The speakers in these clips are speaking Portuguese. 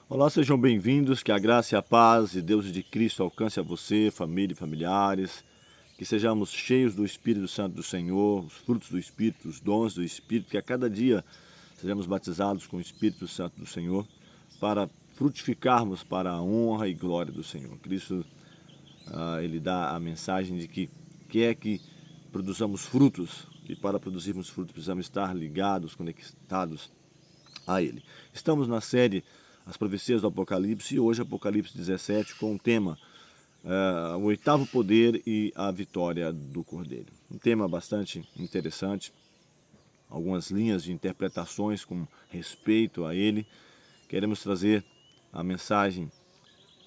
Olá, sejam bem-vindos, que a graça e a paz de Deus e de Cristo alcance a você, família e familiares, que sejamos cheios do Espírito Santo do Senhor, os frutos do Espírito, os dons do Espírito, que a cada dia sejamos batizados com o Espírito Santo do Senhor, para frutificarmos para a honra e glória do Senhor. Cristo, ele dá a mensagem de que quer que produzamos frutos, e para produzirmos frutos precisamos estar ligados, conectados a Ele. Estamos na série As Profecias do Apocalipse e hoje Apocalipse 17 com o tema o oitavo poder e a vitória do Cordeiro. Um tema bastante interessante, algumas linhas de interpretações com respeito a ele. Queremos trazer a mensagem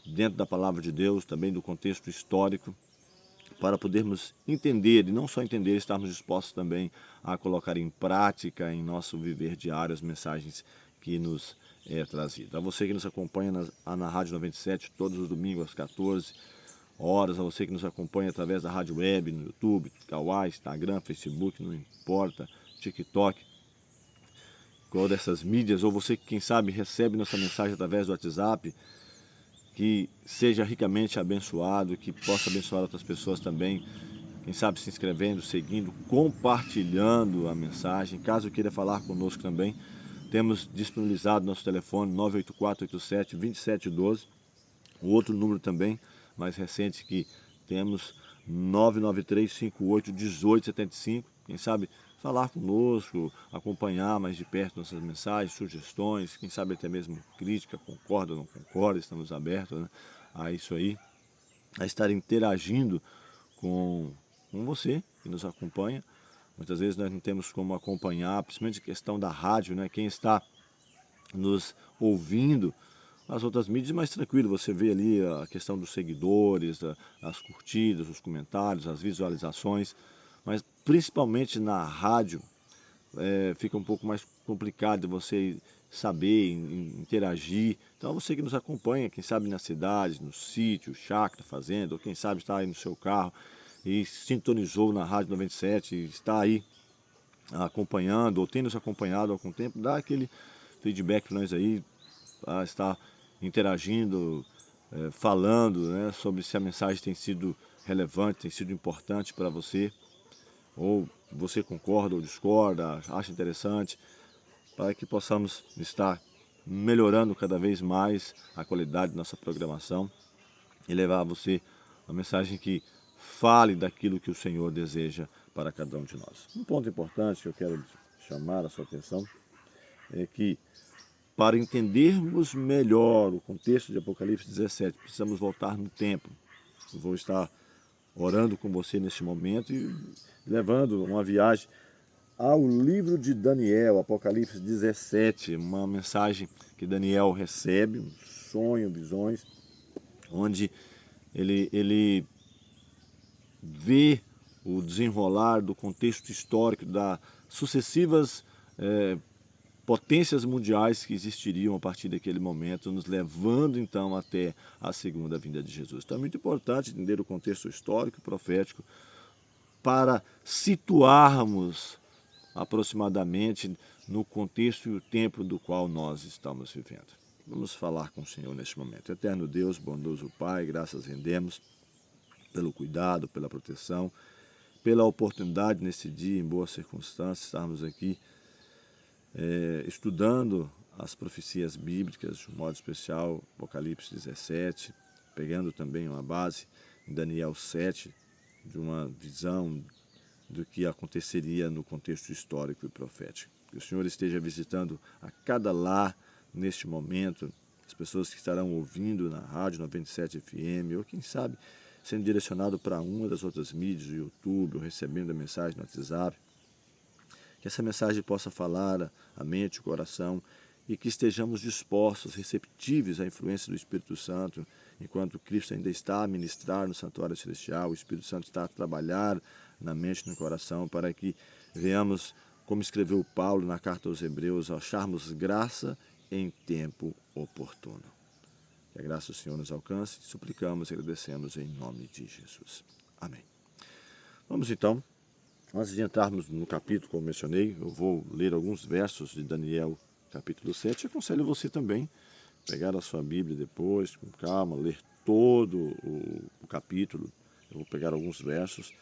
dentro da palavra de Deus, também do contexto histórico, para podermos entender, e não só entender, estarmos dispostos também a colocar em prática, em nosso viver diário, as mensagens que nos é trazida. A você que nos acompanha na Rádio 97, todos os domingos às 14 horas, a você que nos acompanha através da Rádio Web, no YouTube, Kawai, Instagram, Facebook, não importa, TikTok, qual dessas mídias, ou você que, quem sabe, recebe nossa mensagem através do WhatsApp, que seja ricamente abençoado, que possa abençoar outras pessoas também, quem sabe se inscrevendo, seguindo, compartilhando a mensagem. Caso queira falar conosco também, temos disponibilizado nosso telefone 98487-2712, o outro número também, mais recente que temos, 993581875. Quem sabe falar conosco, acompanhar mais de perto nossas mensagens, sugestões, quem sabe até mesmo crítica, concorda ou não concorda, estamos abertos, né, a isso aí, a estar interagindo com você que nos acompanha. Muitas vezes nós não temos como acompanhar, principalmente a questão da rádio, né? Quem está nos ouvindo, as outras mídias, mais tranquilo, você vê ali a questão dos seguidores, as curtidas, os comentários, as visualizações, mas principalmente na rádio fica um pouco mais complicado de você saber, interagir. Então você que nos acompanha, quem sabe na cidade, no sítio, chácara, fazenda, ou quem sabe está aí no seu carro e sintonizou na Rádio 97 e está aí acompanhando ou tem nos acompanhado há algum tempo, dá aquele feedback para nós aí, está interagindo, falando, né, sobre se a mensagem tem sido relevante, tem sido importante para você, ou você concorda ou discorda, acha interessante, para que possamos estar melhorando cada vez mais a qualidade da nossa programação e levar a você uma mensagem que fale daquilo que o Senhor deseja para cada um de nós. Um ponto importante que eu quero chamar a sua atenção é que, para entendermos melhor o contexto de Apocalipse 17, precisamos voltar no tempo. Eu vou estar orando com você neste momento e levando uma viagem ao livro de Daniel, Apocalipse 17, uma mensagem que Daniel recebe, um sonho, visões, onde ele vê o desenrolar do contexto histórico das sucessivas potências mundiais que existiriam a partir daquele momento, nos levando então até a segunda vinda de Jesus. Então é muito importante entender o contexto histórico e profético para situarmos aproximadamente no contexto e o tempo do qual nós estamos vivendo. Vamos falar com o Senhor neste momento. Eterno Deus, bondoso Pai, graças rendemos pelo cuidado, pela proteção, pela oportunidade nesse dia, em boas circunstâncias, estarmos aqui estudando as profecias bíblicas, de um modo especial, Apocalipse 17, pegando também uma base em Daniel 7, de uma visão do que aconteceria no contexto histórico e profético. Que o Senhor esteja visitando a cada lar neste momento, as pessoas que estarão ouvindo na Rádio 97 FM, ou quem sabe sendo direcionado para uma das outras mídias, o YouTube, ou recebendo a mensagem no WhatsApp. Que essa mensagem possa falar a mente, o coração, e que estejamos dispostos, receptíveis à influência do Espírito Santo, enquanto Cristo ainda está a ministrar no santuário celestial, o Espírito Santo está a trabalhar na mente e no coração, para que venhamos, como escreveu Paulo na carta aos Hebreus, acharmos graça em tempo oportuno. Que a graça do Senhor nos alcance, suplicamos e agradecemos em nome de Jesus. Amém. Vamos então, antes de entrarmos no capítulo, como mencionei, eu vou ler alguns versos de Daniel, capítulo 7, e aconselho você também, pegar a sua Bíblia depois, com calma, ler todo o capítulo. Eu vou pegar alguns versos.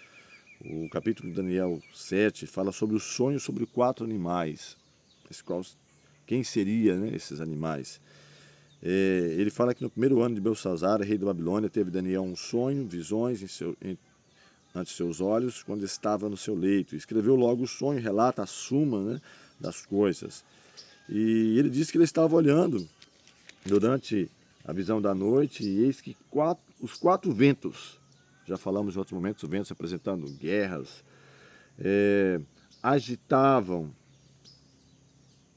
O capítulo de Daniel 7 fala sobre o sonho sobre 4 animais. Quem seria, né, esses animais? Ele fala que no primeiro ano de Belsazar, rei da Babilônia, teve Daniel um sonho, visões ante seus olhos, quando estava no seu leito. Escreveu logo o sonho, relata a suma, né, das coisas. E ele disse que ele estava olhando durante a visão da noite, e eis que os 4 ventos, já falamos em outros momentos, os ventos representando guerras, agitavam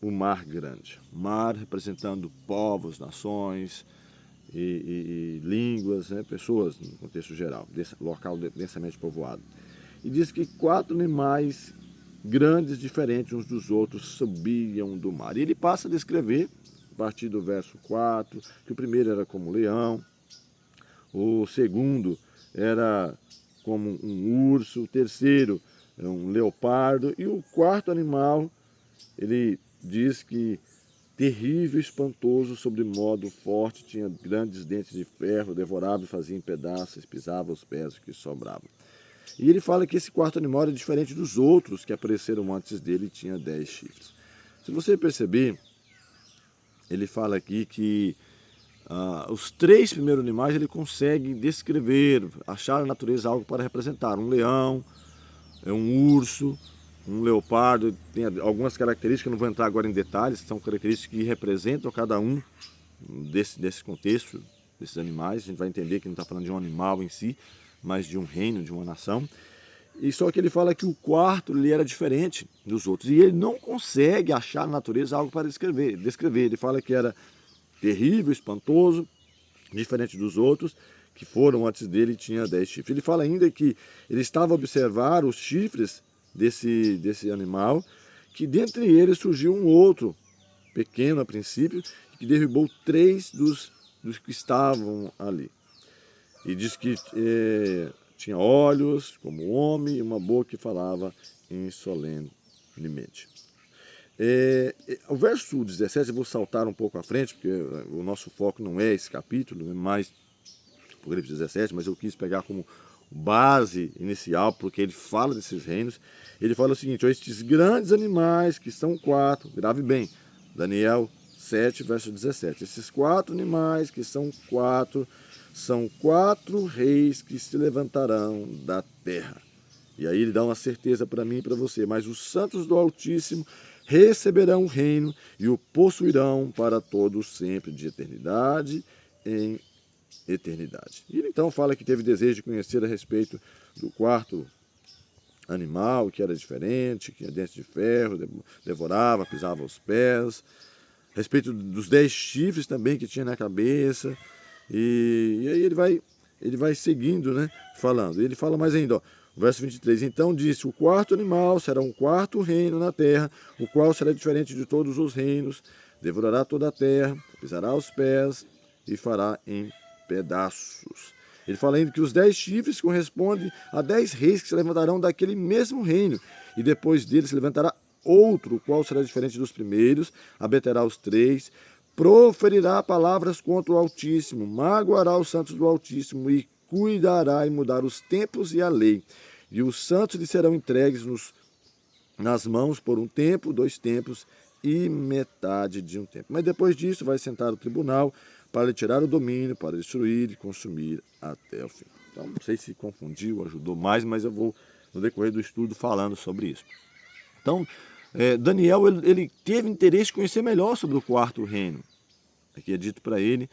o mar grande. Mar representando povos, nações e línguas, né, pessoas no contexto geral, desse local densamente povoado. E diz que 4 animais grandes, diferentes uns dos outros, subiam do mar. E ele passa a descrever, a partir do verso 4, que o primeiro era como um leão, o segundo era como um urso, o terceiro é um leopardo, e o quarto animal, ele diz que terrível, espantoso, sobre modo forte, tinha grandes dentes de ferro, devorava e fazia em pedaços, pisava os pés que sobravam. E ele fala que esse quarto animal era diferente dos outros que apareceram antes dele e tinha 10 chifres. Se você perceber, ele fala aqui que os 3 primeiros animais ele consegue descrever, achar na natureza algo para representar. Um leão, um urso, um leopardo, tem algumas características, não vou entrar agora em detalhes, são características que representam cada um desse contexto, desses animais. A gente vai entender que não está falando de um animal em si, mas de um reino, de uma nação. E só que ele fala que o quarto ele era diferente dos outros, e ele não consegue achar na natureza algo para descrever. Ele fala que era terrível, espantoso, diferente dos outros, que foram antes dele e tinha 10 chifres. Ele fala ainda que ele estava a observar os chifres desse animal, que dentre eles surgiu um outro, pequeno a princípio, que derrubou 3 dos que estavam ali. E diz que tinha olhos como homem e uma boca que falava insolentemente. O verso 17, eu vou saltar um pouco à frente, porque o nosso foco não é esse capítulo, é mais o Apocalipse 17, mas eu quis pegar como base inicial, porque ele fala desses reinos. Ele fala o seguinte: estes grandes animais, que são 4, grave bem, Daniel 7, verso 17. Esses 4 animais, que são 4 reis que se levantarão da terra. E aí ele dá uma certeza para mim e para você: mas os santos do Altíssimo receberão o reino e o possuirão para todos sempre, de eternidade em eternidade. E ele então fala que teve desejo de conhecer a respeito do quarto animal, que era diferente, que tinha dentes de ferro, devorava, pisava os pés, a respeito dos 10 chifres também que tinha na cabeça. E aí ele vai seguindo, né, falando. E ele fala mais ainda, ó, verso 23, então disse: o quarto animal será um quarto reino na terra, o qual será diferente de todos os reinos, devorará toda a terra, pisará os pés e fará em pedaços. Ele fala ainda que os 10 chifres correspondem a 10 reis que se levantarão daquele mesmo reino, e depois dele se levantará outro, o qual será diferente dos primeiros, abaterá os 3, proferirá palavras contra o Altíssimo, magoará os santos do Altíssimo e cuidará em mudar os tempos e a lei. E os santos lhe serão entregues nas mãos por um tempo, 2 tempos e metade de um tempo. Mas depois disso vai sentar o tribunal para lhe tirar o domínio, para destruir e consumir até o fim. Então, não sei se confundiu, ajudou mais, mas eu vou, no decorrer do estudo, falando sobre isso. Então, Daniel ele teve interesse em conhecer melhor sobre o quarto reino. Aqui é dito para ele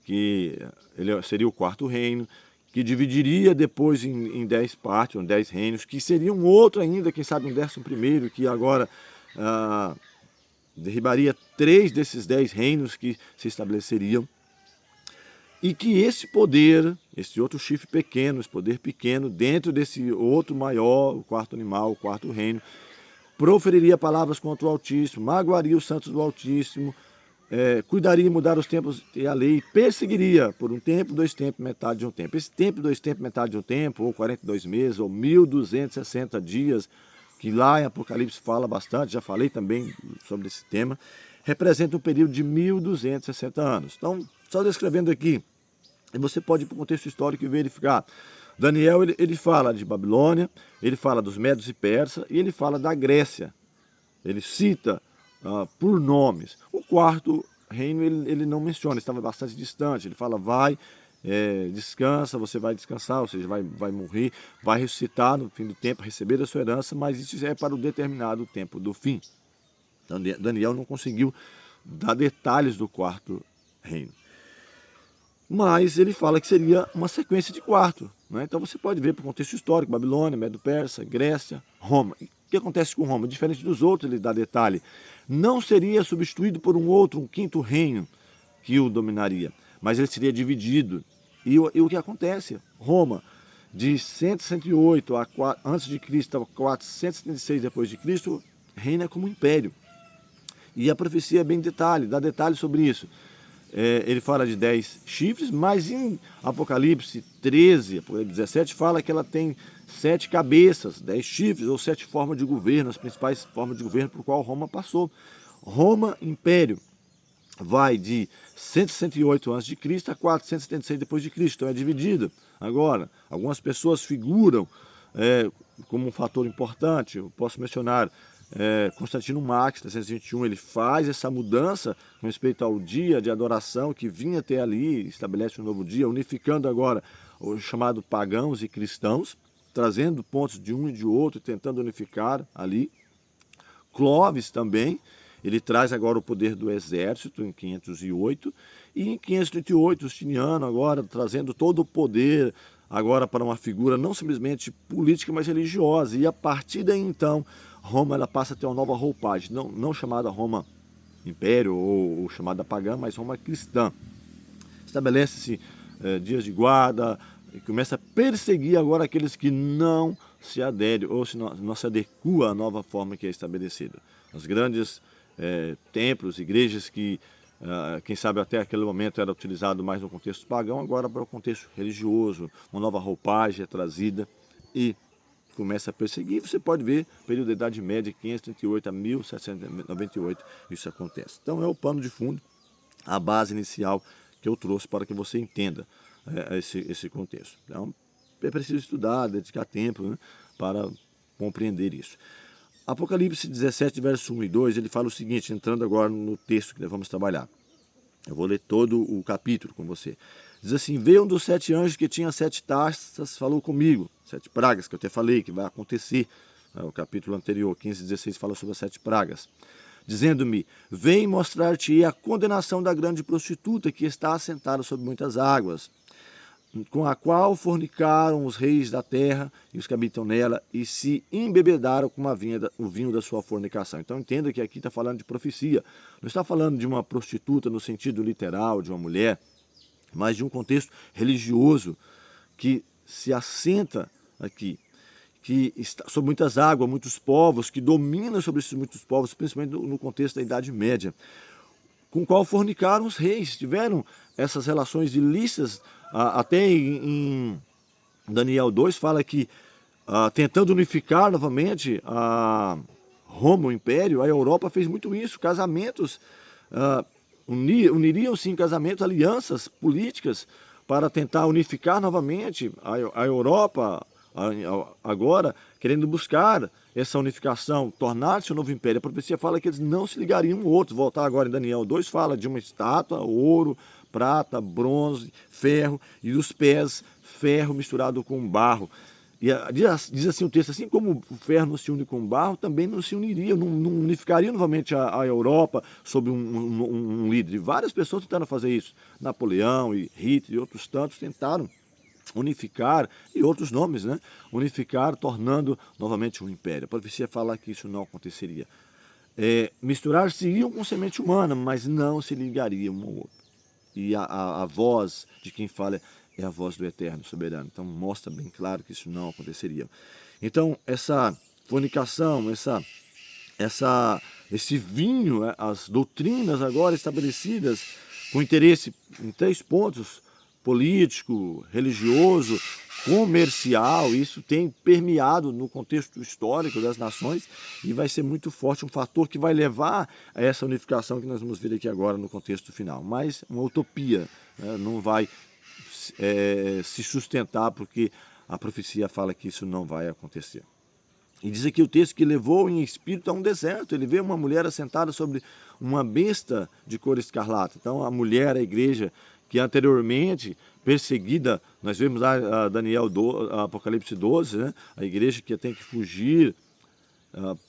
que ele seria o quarto reino, que dividiria depois em 10 partes, ou 10 reinos, que seria um outro ainda, quem sabe um 11º, que agora derribaria 3 desses 10 reinos que se estabeleceriam. E que esse poder, esse outro chifre pequeno, esse poder pequeno, dentro desse outro maior, o quarto animal, o quarto reino, proferiria palavras contra o Altíssimo, magoaria os santos do Altíssimo, cuidaria em mudar os tempos e a lei, perseguiria por um tempo, 2 tempos, metade de um tempo. Esse tempo, 2 tempos, metade de um tempo, ou 42 meses, ou 1260 dias, que lá em Apocalipse fala bastante, já falei também sobre esse tema, representa um período de 1260 anos. Então, só descrevendo aqui, você pode ir para o contexto histórico e verificar. Daniel ele fala de Babilônia, ele fala dos Medos e Persas e ele fala da Grécia. Ele cita por nomes. O quarto reino ele não menciona, estava bastante distante. Ele fala, vai, descansa, você vai descansar, ou seja, vai morrer, vai ressuscitar no fim do tempo, receber a sua herança, mas isso é para o determinado tempo do fim. Então Daniel não conseguiu dar detalhes do quarto reino. Mas ele fala que seria uma sequência de quarto. Né? Então você pode ver para o contexto histórico, Babilônia, Medo-Persa, Grécia, Roma. E o que acontece com Roma? Diferente dos outros, ele dá detalhe. Não seria substituído por um quinto reino que o dominaria, mas ele seria dividido. E o que acontece? Roma, de 108 antes de Cristo a 476 depois de Cristo, reina como império. E a profecia é bem detalhe, dá detalhes sobre isso. Ele fala de 10 chifres, mas em Apocalipse 13, Apocalipse 17, fala que ela tem 7 cabeças, 10 chifres ou 7 formas de governo, as principais formas de governo por qual Roma passou. Roma, império, vai de 168 a.C. a 476 depois de Cristo, então é dividido. Agora, algumas pessoas figuram como um fator importante, eu posso mencionar Constantino Max, 321, ele faz essa mudança com respeito ao dia de adoração que vinha até ali, estabelece um novo dia, unificando agora o chamado pagãos e cristãos, trazendo pontos de um e de outro, tentando unificar ali. Clovis também, ele traz agora o poder do exército em 508, e em 538 Justiniano agora trazendo todo o poder agora para uma figura não simplesmente política, mas religiosa, e a partir daí então Roma ela passa a ter uma nova roupagem, não chamada Roma Império ou chamada pagã, mas Roma cristã. Estabelece-se dias de guarda, e começa a perseguir agora aqueles que não se aderem ou se não se adequa à nova forma que é estabelecida. Os grandes templos, igrejas que, quem sabe até aquele momento era utilizado mais no contexto pagão, agora para o contexto religioso, uma nova roupagem é trazida e começa a perseguir. Você pode ver, período da Idade Média, 538 a 1798, isso acontece. Então é o pano de fundo, a base inicial que eu trouxe para que você entenda esse contexto. Então é preciso estudar, dedicar tempo, né, para compreender isso. Apocalipse 17, verso 1 e 2, ele fala o seguinte, entrando agora no texto que nós vamos trabalhar. Eu vou ler todo o capítulo com você. Diz assim, veio um dos 7 anjos que tinha 7 taças, falou comigo, 7 pragas, que eu até falei que vai acontecer. O capítulo anterior, 15 e 16, fala sobre as 7 pragas. Dizendo-me, vem mostrar-te a condenação da grande prostituta que está assentada sobre muitas águas, com a qual fornicaram os reis da terra e os que habitam nela, e se embebedaram com o vinho da sua fornicação. Então entenda que aqui está falando de profecia. Não está falando de uma prostituta no sentido literal, de uma mulher, mas de um contexto religioso que se assenta aqui, que está sobre muitas águas, muitos povos, que domina sobre esses muitos povos, principalmente no contexto da Idade Média, com o qual fornicaram os reis, tiveram essas relações ilícitas. Até em Daniel 2 fala que, tentando unificar novamente a Roma, o Império, a Europa fez muito isso, casamentos, uniriam-se em casamentos, alianças políticas para tentar unificar novamente a Europa, agora querendo buscar essa unificação, tornar-se um novo império. A profecia fala que eles não se ligariam um ao outro. Voltar agora em Daniel 2 fala de uma estátua, ouro, prata, bronze, ferro, e dos pés, ferro misturado com barro. E diz assim o texto, assim como o ferro não se une com o barro, também não se uniria, não unificaria novamente a Europa sob um líder. E várias pessoas tentaram fazer isso. Napoleão e Hitler e outros tantos tentaram unificar, e outros nomes, né? Unificar, tornando novamente um império. A profecia fala que isso não aconteceria. Misturar-se-iam com semente humana, mas não se ligariam um ao outro. E a voz de quem fala é a voz do Eterno Soberano. Então mostra bem claro que isso não aconteceria. Então essa fornicação, esse vinho, as doutrinas agora estabelecidas com interesse em 3 pontos, político, religioso, comercial, isso tem permeado no contexto histórico das nações e vai ser muito forte, um fator que vai levar a essa unificação que nós vamos ver aqui agora no contexto final. Mas uma utopia, né? Não vai se sustentar porque a profecia fala que isso não vai acontecer. E diz aqui o texto que levou em espírito a um deserto. Ele vê uma mulher assentada sobre uma besta de cor escarlata. Então a mulher, a igreja, que anteriormente perseguida, nós vemos lá Apocalipse 12, né? A igreja que tem que fugir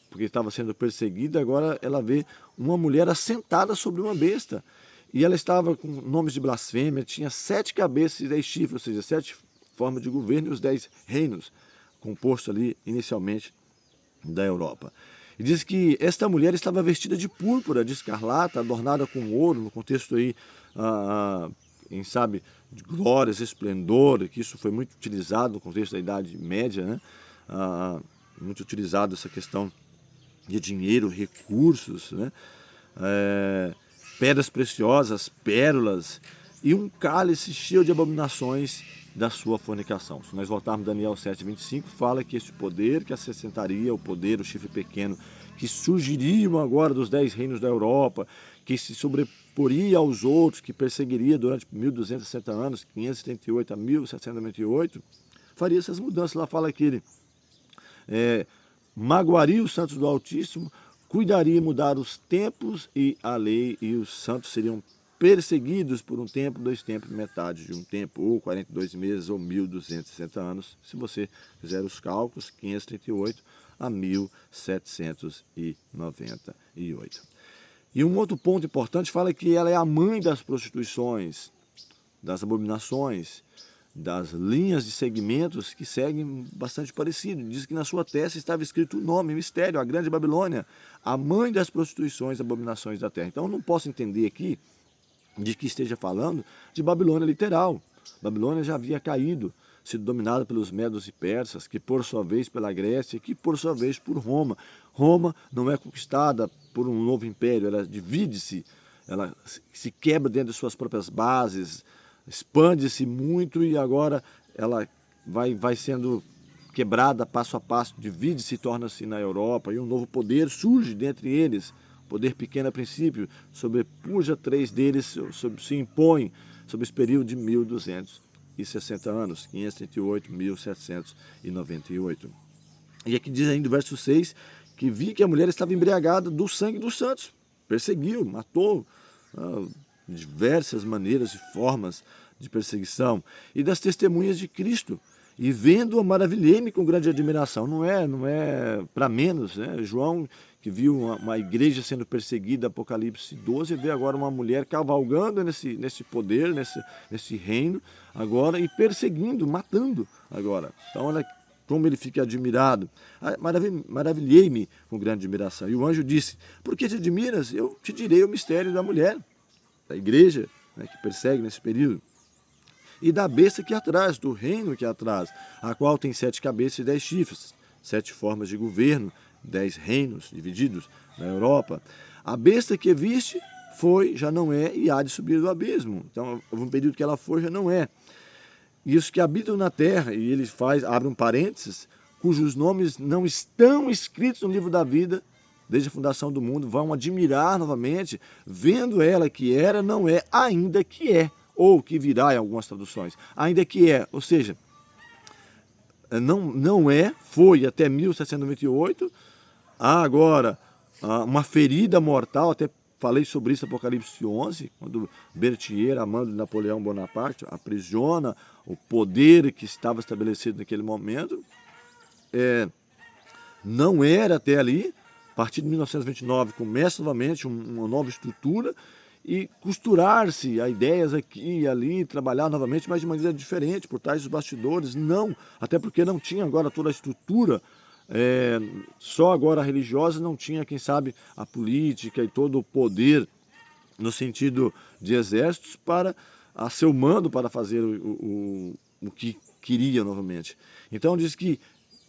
porque estava sendo perseguida, agora ela vê uma mulher assentada sobre uma besta. E ela estava com nomes de blasfêmia, tinha 7 cabeças e 10 chifres, ou seja, 7 formas de governo e os 10 reinos, composto ali inicialmente da Europa. E diz que esta mulher estava vestida de púrpura, de escarlata, adornada com ouro, no contexto aí, quem sabe, de glórias, esplendor, que isso foi muito utilizado no contexto da Idade Média, né? Muito utilizado essa questão de dinheiro, recursos, né? Pedras preciosas, pérolas e um cálice cheio de abominações da sua fornicação. Se nós voltarmos a Daniel 7,25, fala que esse poder que assentaria, o poder, o chifre pequeno, que surgiriam agora dos 10 reinos da Europa, que se sobreporia aos outros, que perseguiria durante 1260 anos, 578 a 1798, faria essas mudanças. Lá fala que ele magoaria os santos do Altíssimo, cuidaria em mudar os tempos e a lei, e os santos seriam perseguidos por um tempo, 2 tempos, metade de um tempo, ou 42 meses, ou 1260 anos, se você fizer os cálculos, 538 a 1798. E um outro ponto importante fala que ela é a mãe das prostituições, das abominações, das linhas de segmentos que seguem bastante parecido. Diz que na sua testa estava escrito o nome, mistério, a Grande Babilônia, a mãe das prostituições e abominações da terra. Então eu não posso entender aqui de que esteja falando de Babilônia literal. Babilônia já havia caído, sido dominada pelos medos e persas, que por sua vez pela Grécia, que por sua vez por Roma. Roma não é conquistada por um novo império, ela divide-se, ela se quebra dentro de suas próprias bases, expande-se muito e agora ela vai sendo quebrada passo a passo, divide-se e torna-se na Europa, e um novo poder surge dentre eles, poder pequeno a princípio, sobrepuja 3 deles, se impõe sobre esse período de 1260 anos, 538, 1798. E aqui diz ainda o verso 6, que vi que a mulher estava embriagada do sangue dos santos, perseguiu, matou, diversas maneiras e formas de perseguição, e das testemunhas de Cristo. E vendo-a, maravilhei-me com grande admiração. Não é para menos, né? João, que viu uma igreja sendo perseguida, Apocalipse 12, vê agora uma mulher cavalgando nesse poder, nesse reino, agora, e perseguindo, matando agora. Então, olha como ele fica admirado. Maravilhei-me com grande admiração. E o anjo disse, por que te admiras? Eu te direi o mistério da mulher, da igreja, né, que persegue nesse período. E da besta que atrás, do reino que atrás, a qual tem 7 cabeças e 10 chifres, 7 formas de governo, 10 reinos divididos na Europa. A besta que viste foi, já não é, e há de subir do abismo. Então, houve um período que ela foi, já não é. E os que habitam na terra, e ele abre um parênteses, cujos nomes não estão escritos no livro da vida, desde a fundação do mundo, vão admirar novamente, vendo ela que era, não é, ainda que é. Ou que virá em algumas traduções, ainda que é, ou seja, não é, foi até 1798, há agora uma ferida mortal, até falei sobre isso em Apocalipse 11, quando Berthier, amando de Napoleão Bonaparte, aprisiona o poder que estava estabelecido naquele momento, não era até ali, a partir de 1929 começa novamente uma nova estrutura, e costurar-se a ideias aqui e ali, trabalhar novamente, mas de maneira diferente, por trás dos bastidores, não, até porque não tinha agora toda a estrutura, só agora a religiosa, não tinha, quem sabe, a política e todo o poder, no sentido de exércitos, para a seu mando, para fazer o que queria novamente. Então diz que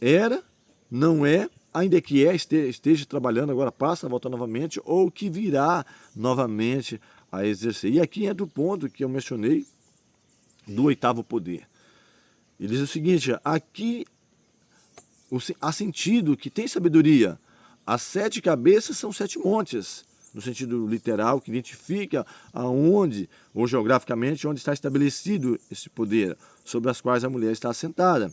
era, não é, ainda que esteja trabalhando, agora passa a voltar novamente, ou que virá novamente a exercer. E aqui entra o ponto que eu mencionei do 8º poder. Ele diz o seguinte: aqui há sentido que tem sabedoria. As 7 cabeças são 7 montes, no sentido literal, que identifica aonde, ou geograficamente, onde está estabelecido esse poder, sobre as quais a mulher está assentada.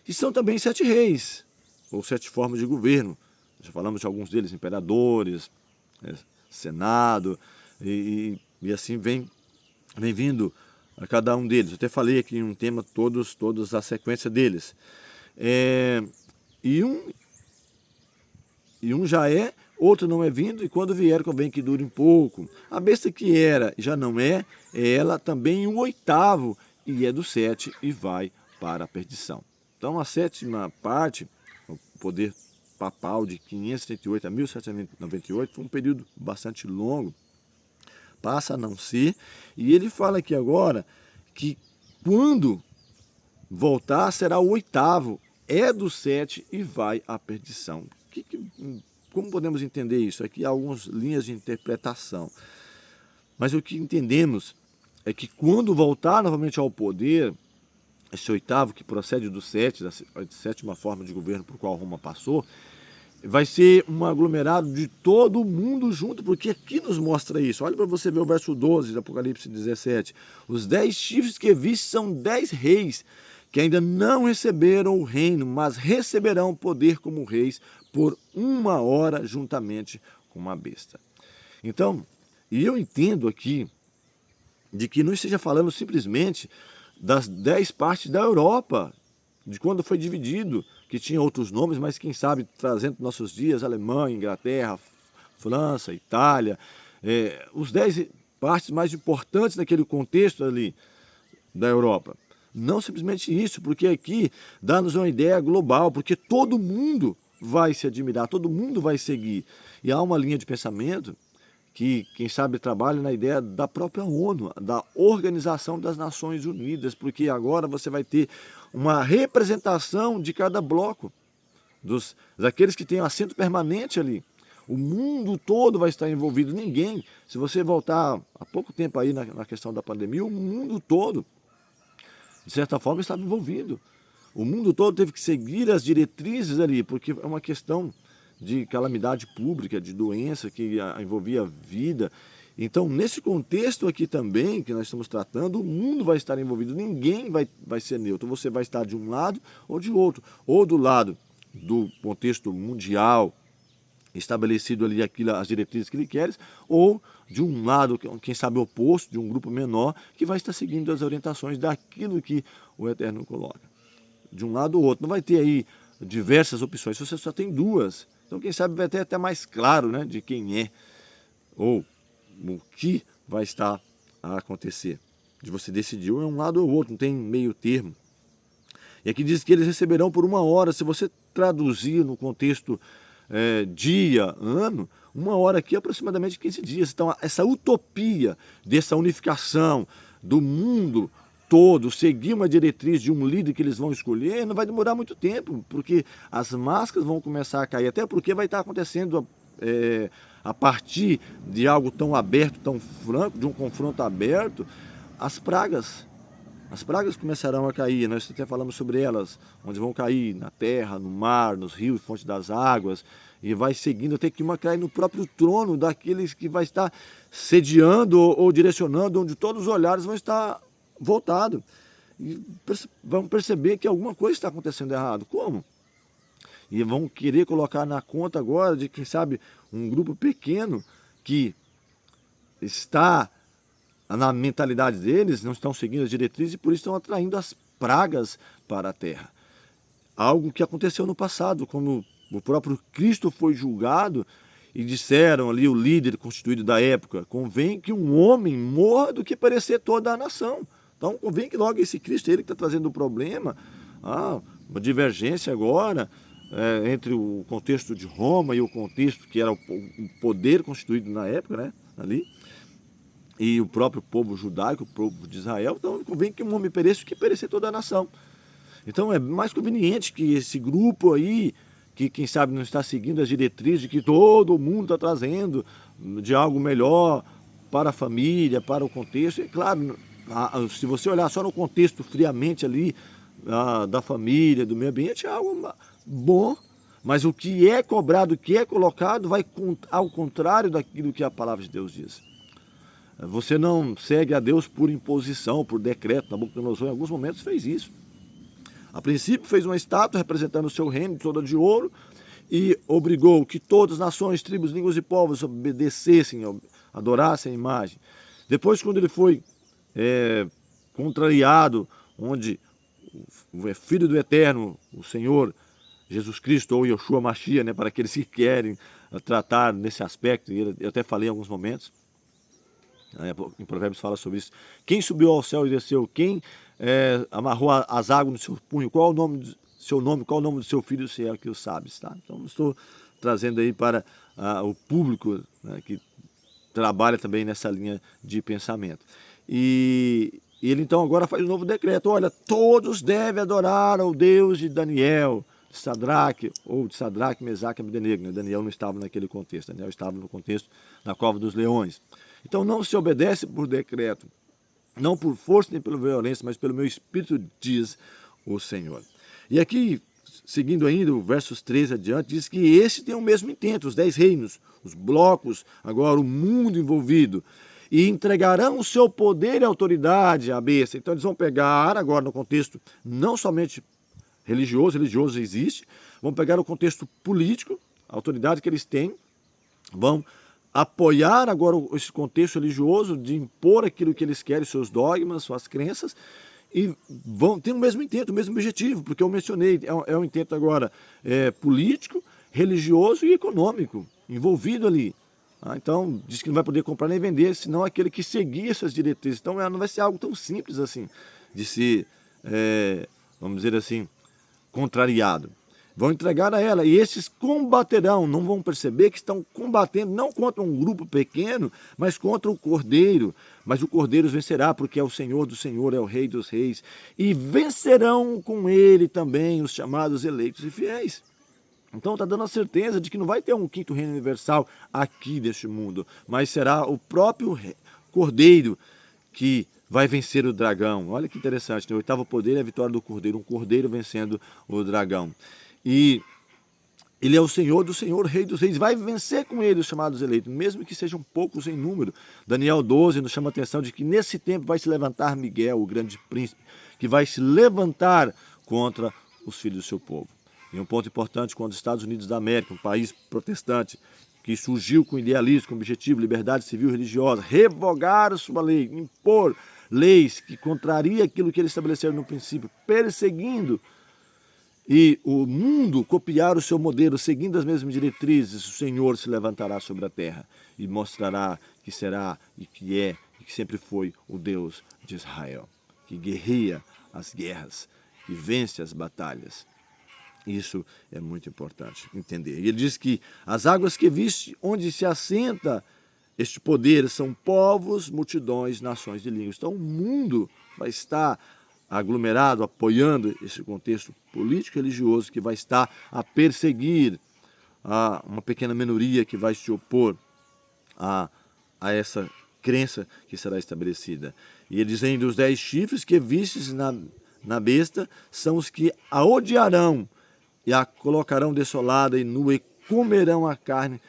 E são também 7 reis, ou 7 formas de governo. Já falamos de alguns deles, imperadores, senado, e assim vem vindo a cada um deles. Eu até falei aqui em um tema todos a sequência deles. E um já é, outro não é vindo, e quando vier convém que dure um pouco. A besta que era e já não é ela também um oitavo, e é do 7 e vai para a perdição. Então a 7ª parte, o poder papal de 538 a 1798, foi um período bastante longo, passa a não ser, e ele fala aqui agora que quando voltar será o oitavo, é do 7 e vai à perdição. Como podemos entender isso? Aqui há algumas linhas de interpretação. Mas o que entendemos é que quando voltar novamente ao poder, esse oitavo que procede do 7, da 7ª forma de governo por qual Roma passou, vai ser um aglomerado de todo mundo junto, porque aqui nos mostra isso. Olha para você ver o verso 12 de Apocalipse 17. Os 10 chifres que viste são 10 reis, que ainda não receberam o reino, mas receberão poder como reis por 1 hora juntamente com uma besta. Então, e eu entendo aqui de que não esteja falando simplesmente das 10 partes da Europa, de quando foi dividido, que tinha outros nomes, mas quem sabe trazendo para nossos dias, Alemanha, Inglaterra, França, Itália, os 10 partes mais importantes daquele contexto ali da Europa. Não simplesmente isso, porque aqui dá-nos uma ideia global, porque todo mundo vai se admirar, todo mundo vai seguir. E há uma linha de pensamento que, quem sabe, trabalha na ideia da própria ONU, da Organização das Nações Unidas, porque agora você vai ter uma representação de cada bloco, daqueles que têm assento permanente ali. O mundo todo vai estar envolvido, ninguém. Se você voltar há pouco tempo aí na questão da pandemia, o mundo todo, de certa forma, estava envolvido. O mundo todo teve que seguir as diretrizes ali, porque é uma questão de calamidade pública, de doença que envolvia a vida. Então, nesse contexto aqui também, que nós estamos tratando, o mundo vai estar envolvido, ninguém vai ser neutro. Você vai estar de um lado ou de outro, ou do lado do contexto mundial, estabelecido ali as diretrizes que ele quer, ou de um lado, quem sabe oposto, de um grupo menor, que vai estar seguindo as orientações daquilo que o Eterno coloca. De um lado ou outro. Não vai ter aí diversas opções, você só tem 2. Então, quem sabe vai ter até mais claro, né, de quem é, ou o que vai estar a acontecer. De você decidir ou é um lado ou outro, não tem meio termo. E aqui diz que eles receberão por 1 hora. Se você traduzir no contexto dia, ano, 1 hora aqui é aproximadamente 15 dias. Então, essa utopia dessa unificação do mundo todo, seguir uma diretriz de um líder que eles vão escolher, não vai demorar muito tempo, porque as máscaras vão começar a cair, até porque vai estar acontecendo a partir de algo tão aberto, tão franco, de um confronto aberto, as pragas. As pragas começarão a cair, nós até falamos sobre elas, onde vão cair na terra, no mar, nos rios, fontes das águas, e vai seguindo até que uma cai no próprio trono daqueles que vai estar sediando ou direcionando, onde todos os olhares vão estar voltados. E vão perceber que alguma coisa está acontecendo errado. Como? E vão querer colocar na conta agora de, quem sabe, um grupo pequeno que está na mentalidade deles, não estão seguindo as diretrizes e por isso estão atraindo as pragas para a terra. Algo que aconteceu no passado, como o próprio Cristo foi julgado e disseram ali o líder constituído da época, convém que um homem morra do que perecer toda a nação. Então convém que logo esse Cristo, ele que está trazendo o problema, uma divergência agora entre o contexto de Roma e o contexto que era o poder constituído na época, né, ali, e o próprio povo judaico, o povo de Israel. Então convém que um homem pereça do que perecer toda a nação. Então é mais conveniente que esse grupo aí, que quem sabe não está seguindo as diretrizes de que todo mundo está trazendo de algo melhor para a família, para o contexto. E claro, se você olhar só no contexto friamente ali, da família, do meio ambiente, é algo bom, mas o que é cobrado, o que é colocado, vai ao contrário daquilo que a palavra de Deus diz. Você não segue a Deus por imposição, por decreto. Nabucodonosor, em alguns momentos, fez isso. A princípio, fez uma estátua representando o seu reino, toda de ouro, e obrigou que todas as nações, tribos, línguas e povos obedecessem, adorassem a imagem. Depois, quando ele foi contrariado, onde o Filho do Eterno, o Senhor Jesus Cristo, ou Yoshua Mashiach, para aqueles que querem tratar nesse aspecto, e eu até falei em alguns momentos, em Provérbios fala sobre isso. Quem subiu ao céu e desceu? Quem amarrou as águas no seu punho? Qual é o nome do seu nome? Qual é o nome do seu filho? Se é que o sabes, tá? Então, estou trazendo aí para o público, né, que trabalha também nessa linha de pensamento. E ele então agora faz um novo decreto. Olha, todos devem adorar ao Deus de Daniel, de Sadraque, ou de Sadraque, Mesaque e Abdenego. Né? Daniel não estava naquele contexto, Daniel estava no contexto da cova dos leões. Então não se obedece por decreto, não por força nem pela violência, mas pelo meu espírito, diz o Senhor. E aqui, seguindo ainda o versos 13 adiante, diz que esse tem o mesmo intento, os 10 reinos, os blocos, agora o mundo envolvido, e entregarão o seu poder e autoridade à besta. Então eles vão pegar, agora no contexto não somente religioso existe, vão pegar o contexto político, a autoridade que eles têm, vão apoiar agora esse contexto religioso de impor aquilo que eles querem, seus dogmas, suas crenças, e vão ter o mesmo intento, o mesmo objetivo, porque eu mencionei, é um intento agora político, religioso e econômico, envolvido ali. Então, diz que não vai poder comprar nem vender, senão aquele que seguir essas diretrizes. Então, não vai ser algo tão simples assim, de se, vamos dizer assim, contrariado. Vão entregar a ela, e esses combaterão, não vão perceber que estão combatendo não contra um grupo pequeno, mas contra o Cordeiro. Mas o Cordeiro vencerá, porque é o Senhor do Senhor, é o Rei dos Reis. E vencerão com ele também os chamados eleitos e fiéis. Então está dando a certeza de que não vai ter um quinto reino universal aqui deste mundo, mas será o próprio Cordeiro que vai vencer o dragão. Olha que interessante, né? O oitavo poder é a vitória do Cordeiro, um Cordeiro vencendo o dragão. E ele é o Senhor do Senhor, Rei dos Reis, vai vencer com ele os chamados eleitos, mesmo que sejam poucos em número. Daniel 12 nos chama a atenção de que nesse tempo vai se levantar Miguel, o grande príncipe, que vai se levantar contra os filhos do seu povo. E um ponto importante, quando os Estados Unidos da América, um país protestante, que surgiu com idealismo, com objetivo, liberdade civil e religiosa, revogar sua lei, impor leis que contrariam aquilo que eles estabeleceram no princípio, perseguindo, e o mundo copiar o seu modelo, seguindo as mesmas diretrizes, o Senhor se levantará sobre a terra e mostrará que será e que é e que sempre foi o Deus de Israel, que guerreia as guerras, que vence as batalhas. Isso é muito importante entender. E ele diz que as águas que viste, onde se assenta este poder, são povos, multidões, nações de línguas. Então o mundo vai estar aglomerado, apoiando esse contexto político e religioso que vai estar a perseguir uma pequena minoria que vai se opor a essa crença que será estabelecida. E ele diz ainda, os 10 chifres que vistes na besta são os que a odiarão e a colocarão desolada e nua e comerão a carne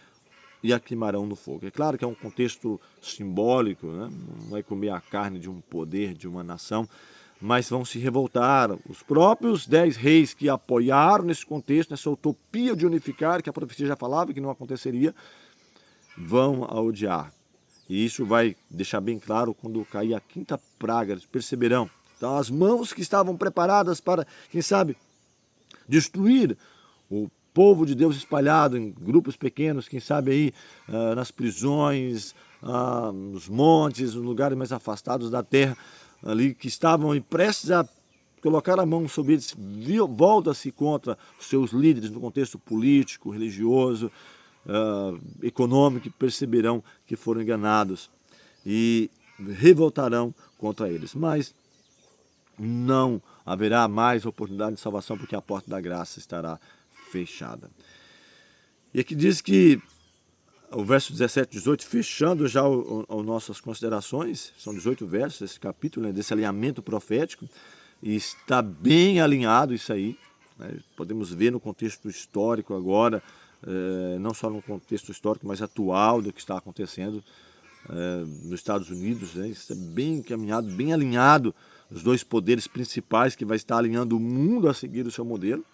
e a queimarão no fogo. É claro que é um contexto simbólico, né? Não vai comer a carne de um poder, de uma nação, mas vão se revoltar. Os próprios 10 reis que apoiaram nesse contexto, nessa utopia de unificar, que a profecia já falava que não aconteceria, vão a odiar. E isso vai deixar bem claro quando cair a quinta praga, eles perceberão. Então as mãos que estavam preparadas para, quem sabe, destruir o povo de Deus espalhado em grupos pequenos, quem sabe aí nas prisões, nos montes, nos lugares mais afastados da terra, ali que estavam prestes a colocar a mão sobre eles, volta-se contra os seus líderes no contexto político, religioso, econômico, e perceberão que foram enganados e revoltarão contra eles. Mas não haverá mais oportunidade de salvação, porque a porta da graça estará fechada. E aqui diz que o verso 17 e 18, fechando já as nossas considerações, são 18 versos, esse capítulo, né, desse alinhamento profético, e está bem alinhado isso aí, né? Podemos ver no contexto histórico agora, não só no contexto histórico, mas atual do que está acontecendo nos Estados Unidos, né? Isso é bem encaminhado, bem alinhado, os dois poderes principais que vai estar alinhando o mundo a seguir o seu modelo.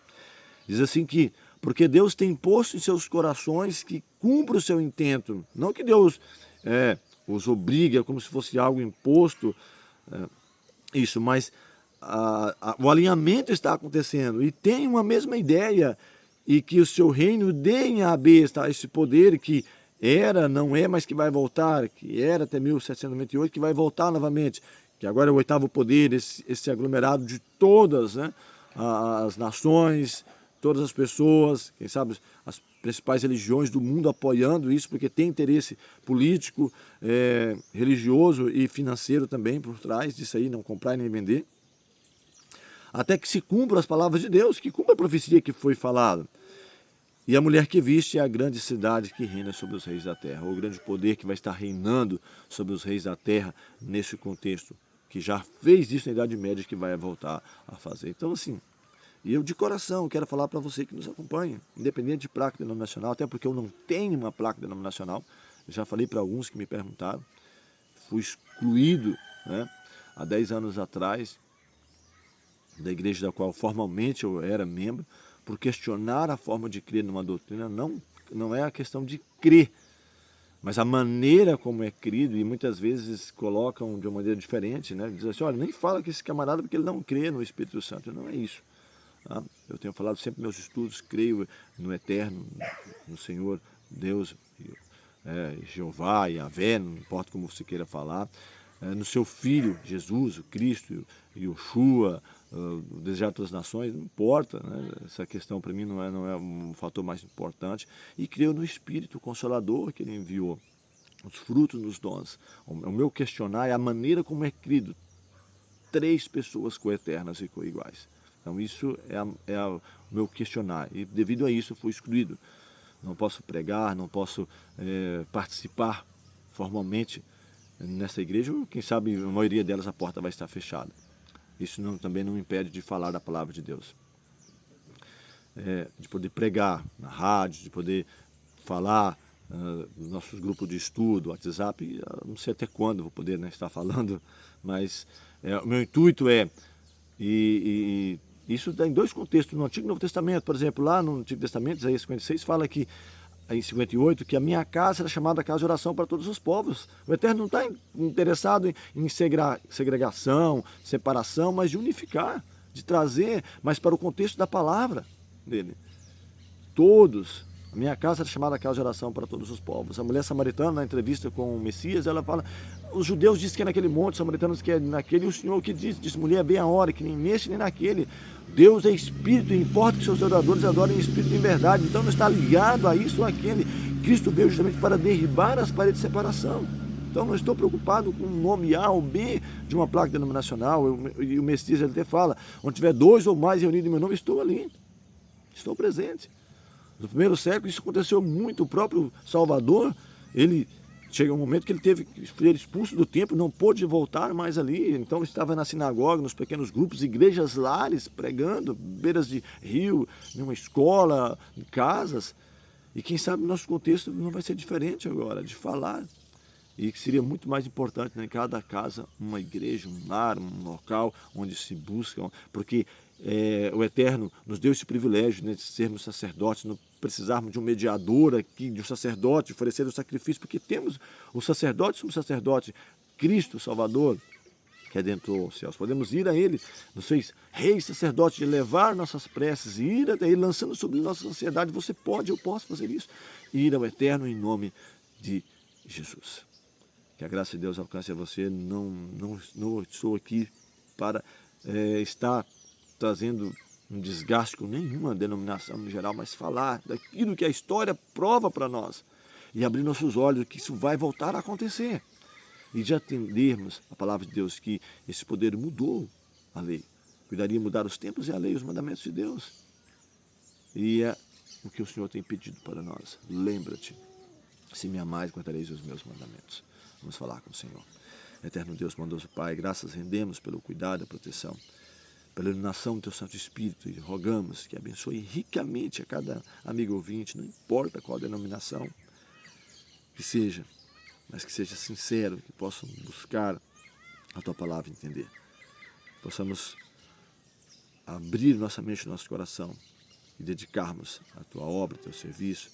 Diz assim que, porque Deus tem posto em seus corações que cumpra o seu intento, não que Deus os obrigue, como se fosse algo imposto, isso, mas o alinhamento está acontecendo e tem uma mesma ideia, e que o seu reino dê em AB esse poder que era, não é, mas que vai voltar, que era até 1798, que vai voltar novamente, que agora é o oitavo poder, esse aglomerado de todas, né, as nações, todas as pessoas, quem sabe as principais religiões do mundo apoiando isso, porque tem interesse político, religioso e financeiro também por trás disso aí, não comprar nem vender, até que se cumpram as palavras de Deus, que cumpra a profecia que foi falada. E a mulher que viste é a grande cidade que reina sobre os reis da terra, o grande poder que vai estar reinando sobre os reis da terra nesse contexto, que já fez isso na Idade Média e que vai voltar a fazer. Então, assim, e eu de coração quero falar para você que nos acompanha, independente de placa denominacional, até porque eu não tenho uma placa denominacional, eu já falei para alguns que me perguntaram, fui excluído, né, há 10 anos atrás, da igreja da qual formalmente eu era membro, por questionar a forma de crer numa doutrina. Não é a questão de crer, mas a maneira como é crido, e muitas vezes colocam de uma maneira diferente, né? Dizem assim, olha, nem fala que esse camarada porque ele não crê no Espírito Santo. Não é isso. Tá? Eu tenho falado sempre nos meus estudos, creio no Eterno, no Senhor, Deus, Jeová, Yahvé, não importa como você queira falar, no seu Filho, Jesus, o Cristo, Yoshua, o desejar de outras nações, não importa, né? Essa questão para mim não é um fator mais importante. E creio no Espírito Consolador que Ele enviou, os frutos dos dons. O meu questionar é a maneira como é crido 3 pessoas coeternas e coiguais. Então isso é o meu questionar, e devido a isso eu fui excluído. Não posso pregar, não posso participar formalmente nessa igreja, quem sabe a maioria delas a porta vai estar fechada. Isso também não impede de falar da palavra de Deus. De poder pregar na rádio, de poder falar nos nossos grupos de estudo, WhatsApp, não sei até quando vou poder, né, estar falando, mas o meu intuito e isso está em 2 contextos, no Antigo e Novo Testamento. Por exemplo, lá no Antigo Testamento, Isaías 56, fala que em 58, que a minha casa será chamada casa de oração para todos os povos. O Eterno não está interessado em segregação, separação, mas de unificar, de trazer, mas para o contexto da palavra dele. Todos. A minha casa era chamada casa de oração para todos os povos. A mulher samaritana, na entrevista com o Messias, ela fala, os judeus dizem que é naquele monte, os samaritanos que é naquele, e o Senhor que diz mulher, bem a hora, que nem nesse nem naquele. Deus é Espírito, e importa que seus adoradores adorem em Espírito e em verdade. Então não está ligado a isso ou aquele. Cristo veio justamente para derribar as paredes de separação. Então não estou preocupado com o nome A ou B de uma placa denominacional. E o Messias ele até fala, onde tiver 2 ou mais reunidos em meu nome, estou ali. Estou presente. No primeiro século isso aconteceu muito. O próprio Salvador, ele chega um momento que ele teve que ser expulso do templo, não pôde voltar mais ali, então estava na sinagoga, nos pequenos grupos, igrejas lares, pregando, beiras de rio, em uma escola, em casas, e quem sabe o nosso contexto não vai ser diferente agora, de falar, e que seria muito mais importante, né, em cada casa uma igreja, um lar, um local onde se buscam, porque o Eterno nos deu esse privilégio, né, de sermos sacerdotes, não precisarmos de um mediador aqui, de um sacerdote, oferecer o sacrifício, porque temos o sacerdote, somos sacerdote, Cristo Salvador, que é dentro dos céus. Podemos ir a Ele, nos fez rei sacerdote, de levar nossas preces, e ir até Ele, lançando sobre nossa ansiedade. Você pode, eu posso fazer isso, e ir ao Eterno em nome de Jesus. Que a graça de Deus alcance a você. Não estou aqui para estar trazendo um desgaste com nenhuma denominação no geral, mas falar daquilo que a história prova para nós e abrir nossos olhos que isso vai voltar a acontecer. E de atendermos a palavra de Deus, que esse poder mudou a lei. Cuidaria mudar os tempos e a lei, os mandamentos de Deus. E é o que o Senhor tem pedido para nós. Lembra-te, se me amais, guardareis os meus mandamentos. Vamos falar com o Senhor. Eterno Deus, bondoso Pai, graças rendemos pelo cuidado e a proteção pela iluminação do Teu Santo Espírito, e rogamos que abençoe ricamente a cada amigo ouvinte, não importa qual denominação que seja, mas que seja sincero, que possam buscar a Tua palavra e entender. Possamos abrir nossa mente e nosso coração e dedicarmos a Tua obra, ao Teu serviço,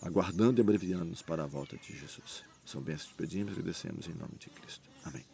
aguardando e abreviando-nos para a volta de Jesus. São bênçãos que pedimos e agradecemos em nome de Cristo. Amém.